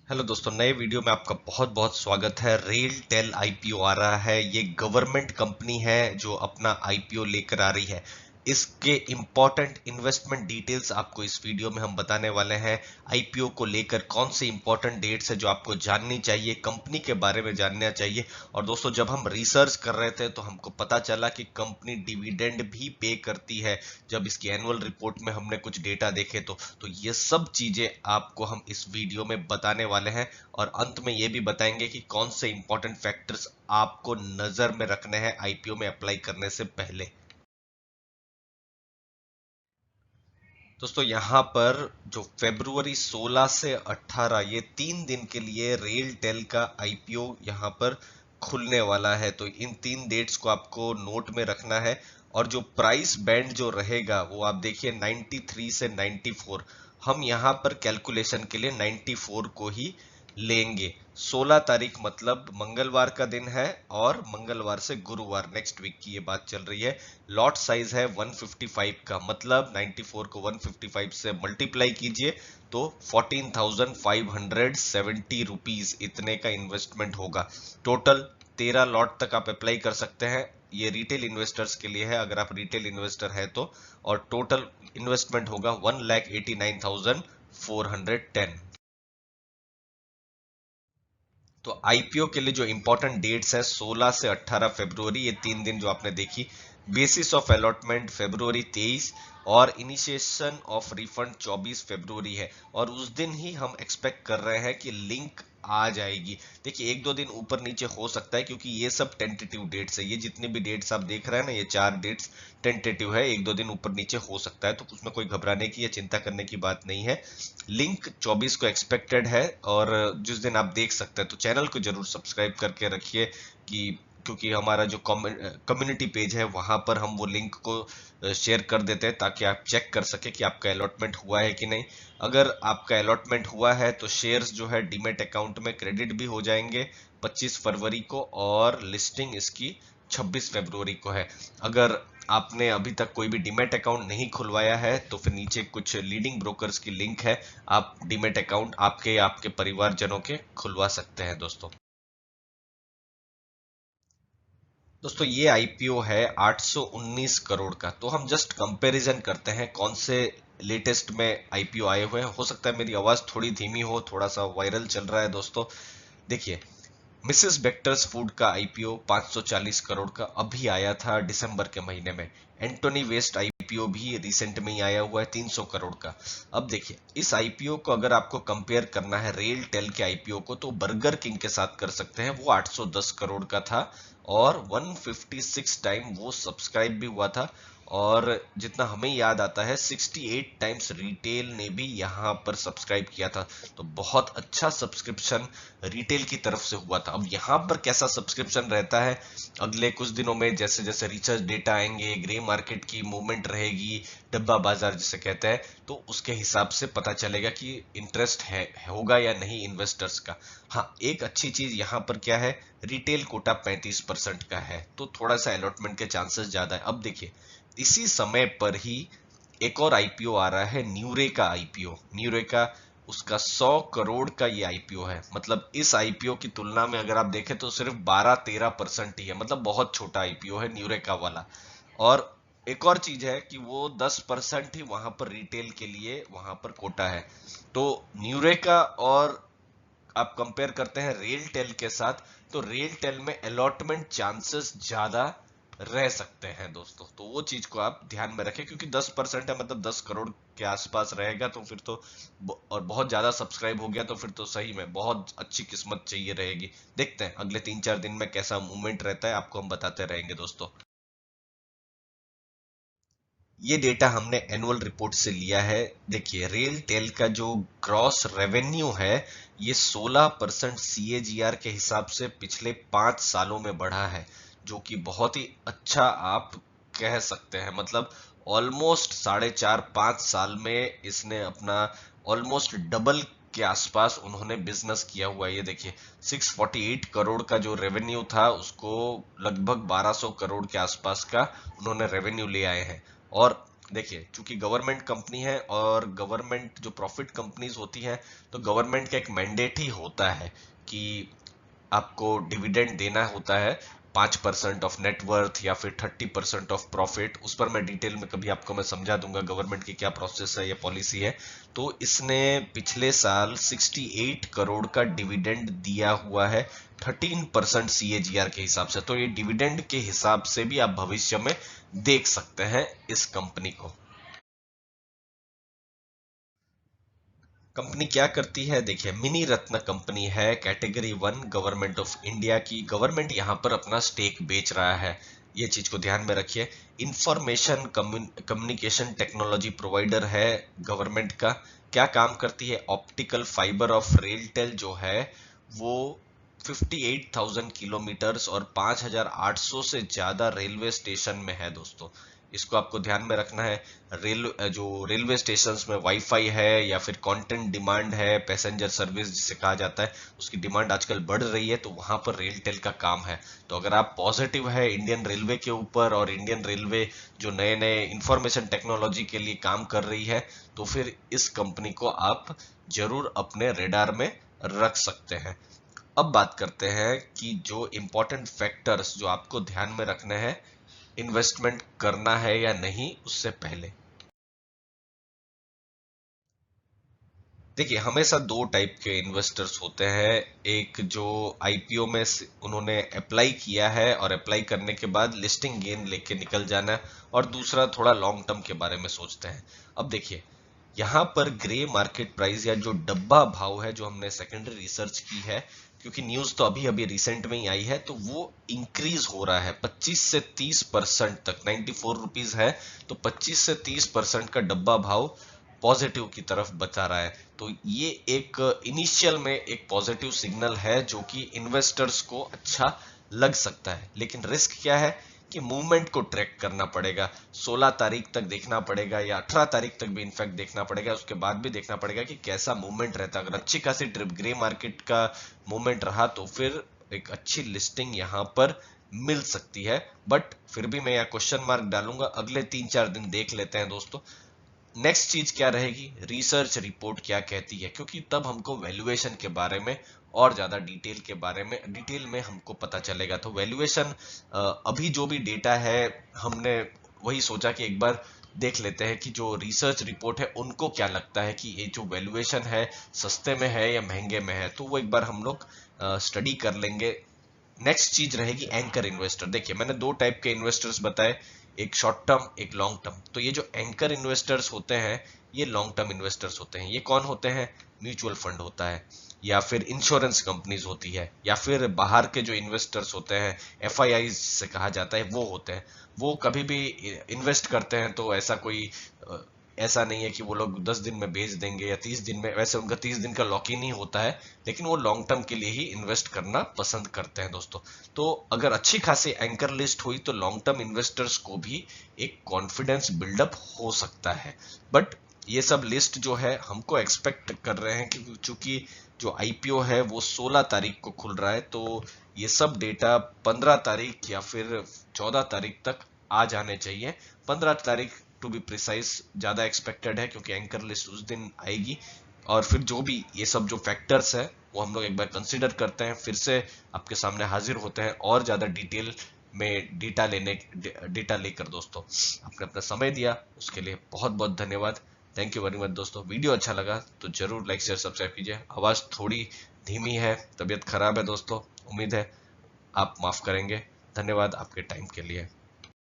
Hello दोस्तों, नए video में आपका बहुत बहुत स्वागत है। रेल टेल आईपीओ आ रहा है। ये गवर्नमेंट कंपनी है जो अपना आईपीओ लेकर आ रही है। इसके इंपॉर्टेंट इन्वेस्टमेंट डिटेल्स आपको इस वीडियो में हम बताने वाले हैं। आईपीओ को लेकर कौन से इंपॉर्टेंट डेट्स है जो आपको जाननी चाहिए, कंपनी के बारे में जानना चाहिए। और दोस्तों, जब हम रिसर्च कर रहे थे तो हमको पता चला कि कंपनी डिविडेंड भी पे करती है। जब इसकी एनुअल रिपोर्ट में हमने कुछ डेटा देखे तो ये सब चीजें आपको हम इस वीडियो में बताने वाले हैं। और अंत में ये भी बताएंगे कि कौन से इंपॉर्टेंट फैक्टर्स आपको नजर में रखने हैं आईपीओ में अप्लाई करने से पहले। दोस्तों, यहाँ पर जो फरवरी 16 से 18 ये 3 दिन के लिए रेल टेल का आईपीओ यहाँ पर खुलने वाला है। तो इन 3 डेट्स को आपको नोट में रखना है। और जो प्राइस बैंड जो रहेगा वो आप देखिए 93 से 94। हम यहाँ पर कैलकुलेशन के लिए 94 को ही लेंगे। 16 तारीख मतलब मंगलवार का दिन है और मंगलवार से गुरुवार नेक्स्ट वीक की ये बात चल रही है। लॉट साइज है 155 का, मतलब 94 को 155 से मल्टीप्लाई कीजिए तो 14,570 रुपीज इतने का इन्वेस्टमेंट होगा। टोटल 13 लॉट तक आप अप्लाई कर सकते हैं। ये रिटेल इन्वेस्टर्स के लिए है, अगर आप रिटेल इन्वेस्टर है तो। और टोटल इन्वेस्टमेंट होगा 1,89,410। तो आईपीओ के लिए जो इंपॉर्टेंट डेट्स है 16 से 18 फरवरी, ये 3 दिन जो आपने देखी। बेसिस ऑफ अलॉटमेंट फरवरी 23 और इनिशिएशन ऑफ रिफंड 24 फरवरी है। और उस दिन ही हम एक्सपेक्ट कर रहे हैं कि लिंक आ जाएगी। देखिए, एक दो दिन ऊपर नीचे हो सकता है क्योंकि ये सब टेंटेटिव डेट्स है। ये जितने भी डेट्स आप देख रहे हैं ना, ये 4 डेट्स टेंटेटिव है। एक दो दिन ऊपर नीचे हो सकता है, तो उसमें कोई घबराने की या चिंता करने की बात नहीं है। लिंक 24 को एक्सपेक्टेड है और जिस दिन आप देख सकते हैं। तो चैनल को जरूर सब्सक्राइब करके रखिए कि क्योंकि हमारा जो कम्युनिटी पेज है वहां पर हम वो लिंक को शेयर कर देते हैं ताकि आप चेक कर सके कि आपका अलॉटमेंट हुआ है कि नहीं। अगर आपका अलॉटमेंट हुआ है तो शेयर्स जो है डीमेट अकाउंट में क्रेडिट भी हो जाएंगे 25 फरवरी को, और लिस्टिंग इसकी 26 फरवरी को है। अगर आपने अभी तक कोई भी डीमेट अकाउंट नहीं खुलवाया है तो फिर नीचे कुछ लीडिंग ब्रोकर्स की लिंक है, आप डीमेट अकाउंट आपके या आपके परिवारजनों के खुलवा सकते हैं दोस्तों। दोस्तों, ये आईपीओ है 819 करोड़ का। तो हम जस्ट कंपैरिजन करते हैं कौन से लेटेस्ट में आईपीओ आए हुए हैं। हो सकता है मेरी आवाज थोड़ी धीमी हो, थोड़ा सा वायरल चल रहा है दोस्तों। देखिए, मिसेस बेक्टर्स फूड का आईपीओ 540 करोड़ का अभी आया था दिसंबर के महीने में। एंटोनी वेस्ट आईपीओ भी रिसेंट में ही आया हुआ है 300 करोड़ का। अब देखिए, इस आईपीओ को अगर आपको कंपेयर करना है रेल टेल के आईपीओ को तो बर्गर किंग के साथ कर सकते हैं। वो 810 करोड़ का था और 156 टाइम वो सब्सक्राइब भी हुआ था। और जितना हमें याद आता है 68 टाइम्स रिटेल ने भी यहाँ पर सब्सक्राइब किया था। तो बहुत अच्छा सब्सक्रिप्शन रिटेल की तरफ से हुआ था। अब यहाँ पर कैसा सब्सक्रिप्शन रहता है अगले कुछ दिनों में, जैसे जैसे रिसर्च डेटा आएंगे, ग्रे मार्केट की मूवमेंट रहेगी, डब्बा बाजार जिसे कहते हैं, तो उसके हिसाब से पता चलेगा कि इंटरेस्ट है होगा या नहीं इन्वेस्टर्स का। हाँ, एक अच्छी चीज यहाँ पर क्या है, रिटेल कोटा 35% का है तो थोड़ा सा अलॉटमेंट के चांसेस ज्यादा है। अब देखिए, इसी समय पर ही एक और आईपीओ आ रहा है, न्यूरे का आईपीओ। न्यूरे का उसका 100 करोड़ का ये आईपीओ है। मतलब इस आईपीओ की तुलना में अगर आप देखें तो सिर्फ 12-13% ही है, मतलब बहुत छोटा आईपीओ है न्यूरेका वाला। और एक और चीज है कि वो 10% ही वहां पर रिटेल के लिए वहां पर कोटा है। तो न्यूरेका और आप कंपेयर करते हैं रेल टेल के साथ, तो रेल टेल में अलॉटमेंट चांसेस ज्यादा रह सकते हैं दोस्तों। तो वो चीज को आप ध्यान में रखें क्योंकि 10% है, मतलब 10 करोड़ के आसपास रहेगा तो फिर तो और बहुत ज्यादा सब्सक्राइब हो गया तो फिर तो सही में बहुत अच्छी किस्मत चाहिए रहेगी। देखते हैं अगले 3-4 दिन में कैसा मूवमेंट रहता है, आपको हम बताते रहेंगे दोस्तों। ये डेटा हमने एनुअल रिपोर्ट से लिया है। देखिए, रेल टेल का जो ग्रॉस रेवेन्यू है ये 16% सीएजीआर के हिसाब से पिछले 5 सालों में बढ़ा है, जो कि बहुत ही अच्छा आप कह सकते हैं। मतलब ऑलमोस्ट 4.5-5 साल में इसने अपना ऑलमोस्ट डबल के आसपास उन्होंने बिजनेस किया हुआ है। ये देखिए, 648 करोड़ का जो रेवेन्यू था उसको लगभग 1200 करोड़ के आसपास का उन्होंने रेवेन्यू ले आए हैं। और देखिए, चूंकि गवर्नमेंट कंपनी है और गवर्नमेंट जो प्रॉफिट कंपनीज होती हैं, तो गवर्नमेंट का एक मैंडेट ही होता है कि आपको डिविडेंड देना होता है 5% ऑफ नेटवर्थ या फिर 30% ऑफ प्रॉफिट। उस पर मैं डिटेल में कभी आपको मैं समझा दूंगा गवर्नमेंट की क्या प्रोसेस है या पॉलिसी है। तो इसने पिछले साल 68 करोड़ का डिविडेंड दिया हुआ है 13% CAGR के हिसाब से। तो ये डिविडेंड के हिसाब से भी आप भविष्य में देख सकते हैं इस कंपनी को। कंपनी क्या करती है, देखिए, मिनी रत्न कंपनी है, कैटेगरी 1 गवर्नमेंट ऑफ इंडिया की। गवर्नमेंट यहां पर अपना स्टेक बेच रहा है, ये चीज को ध्यान में रखिए। इंफॉर्मेशन कम्युनिकेशन टेक्नोलॉजी प्रोवाइडर है गवर्नमेंट का। क्या काम करती है, ऑप्टिकल फाइबर ऑफ रेलटेल जो है वो 58,000 किलोमीटर्स और 5,800 से ज्यादा रेलवे स्टेशन में है दोस्तों। इसको आपको ध्यान में रखना है। जो रेलवे स्टेशन में वाईफाई है या फिर कंटेंट डिमांड है, पैसेंजर सर्विस जिसे कहा जाता है, उसकी डिमांड आजकल बढ़ रही है, तो वहां पर रेलटेल का काम है। तो अगर आप पॉजिटिव है इंडियन रेलवे के ऊपर और इंडियन रेलवे जो नए नए इंफॉर्मेशन टेक्नोलॉजी के लिए काम कर रही है, तो फिर इस कंपनी को आप जरूर अपने रेडार में रख सकते हैं। अब बात करते हैं कि जो इंपॉर्टेंट फैक्टर्स जो आपको ध्यान में रखने हैं इन्वेस्टमेंट करना है या नहीं उससे पहले। देखिए, हमेशा दो टाइप के इन्वेस्टर्स होते हैं। एक जो आईपीओ में उन्होंने अप्लाई किया है और अप्लाई करने के बाद लिस्टिंग गेन लेके निकल जाना, और दूसरा थोड़ा लॉन्ग टर्म के बारे में सोचते हैं। अब देखिए, यहाँ पर ग्रे मार्केट प्राइस या जो डब्बा भाव है, जो हमने सेकेंडरी रिसर्च की है, क्योंकि न्यूज तो अभी अभी रिसेंट में ही आई है, तो वो इंक्रीज हो रहा है 25 से 30% तक। 94 रुपीज है, तो 25 से 30% का डब्बा भाव पॉजिटिव की तरफ बता रहा है। तो ये एक इनिशियल में एक पॉजिटिव सिग्नल है जो कि इन्वेस्टर्स को अच्छा लग सकता है। लेकिन रिस्क क्या है कि मूवमेंट को ट्रैक करना पड़ेगा, 16 तारीख तक देखना पड़ेगा या 18 तारीख तक भी इनफैक्ट देखना पड़ेगा। उसके बाद भी देखना पड़ेगा कि कैसा मूवमेंट रहता है। अगर अच्छी खासी ट्रिप ग्रे मार्केट का मूवमेंट रहा तो फिर एक अच्छी लिस्टिंग यहाँ पर मिल सकती है। बट फिर भी मैं यहाँ क्वेश्चन मार्क डालूंगा, अगले 3-4 दिन देख लेते हैं दोस्तों। नेक्स्ट चीज क्या रहेगी, रिसर्च रिपोर्ट क्या कहती है, क्योंकि तब हमको वैल्यूएशन के बारे में और ज्यादा डिटेल में हमको पता चलेगा। तो वैल्यूएशन अभी जो भी डेटा है, हमने वही सोचा कि एक बार देख लेते हैं कि जो रिसर्च रिपोर्ट है उनको क्या लगता है कि ये जो वैल्यूएशन है सस्ते में है या महंगे में है, तो वो एक बार हम लोग स्टडी कर लेंगे। नेक्स्ट चीज रहेगी एंकर इन्वेस्टर। देखिए, मैंने दो टाइप के इन्वेस्टर्स बताए, एक शॉर्ट टर्म एक लॉन्ग टर्म। तो ये जो एंकर इन्वेस्टर्स होते हैं ये लॉन्ग टर्म इन्वेस्टर्स होते हैं। ये कौन होते हैं, म्यूचुअल फंड होता है या फिर इंश्योरेंस कंपनीज होती है या फिर बाहर के जो इन्वेस्टर्स होते हैं, एफआईआई से कहा जाता है, वो होते हैं। वो कभी भी इन्वेस्ट करते हैं तो ऐसा नहीं है कि वो लोग 10 दिन में बेच देंगे या 30 दिन में, वैसे उनका 30 दिन का लॉक इन ही होता है, लेकिन वो लॉन्ग टर्म के लिए ही इन्वेस्ट करना पसंद करते हैं दोस्तों। तो अगर अच्छी खासी एंकर लिस्ट हुई तो लॉन्ग टर्म इन्वेस्टर्स को भी एक कॉन्फिडेंस बिल्डअप हो सकता है। बट ये सब लिस्ट जो है हमको एक्सपेक्ट कर रहे हैं कि चूंकि जो आईपीओ है वो 16 तारीख को खुल रहा है, तो ये सब डेटा 15 तारीख या फिर 14 तारीख तक आ जाने चाहिए। 15 तारीख टू बी प्रिसाइज ज्यादा एक्सपेक्टेड है, क्योंकि एंकर लिस्ट उस दिन आएगी। और फिर जो भी ये सब जो फैक्टर्स है वो हम लोग एक बार कंसीडर करते हैं, फिर से आपके सामने हाजिर होते हैं और ज्यादा डिटेल में डेटा लेकर। दोस्तों, आपने अपना समय दिया उसके लिए बहुत बहुत धन्यवाद। थैंक यू वेरी मच दोस्तों। वीडियो अच्छा लगा तो जरूर लाइक शेयर सब्सक्राइब कीजिए। आवाज थोड़ी धीमी है, तबीयत खराब है दोस्तों, उम्मीद है आप माफ करेंगे। धन्यवाद आपके टाइम के लिए।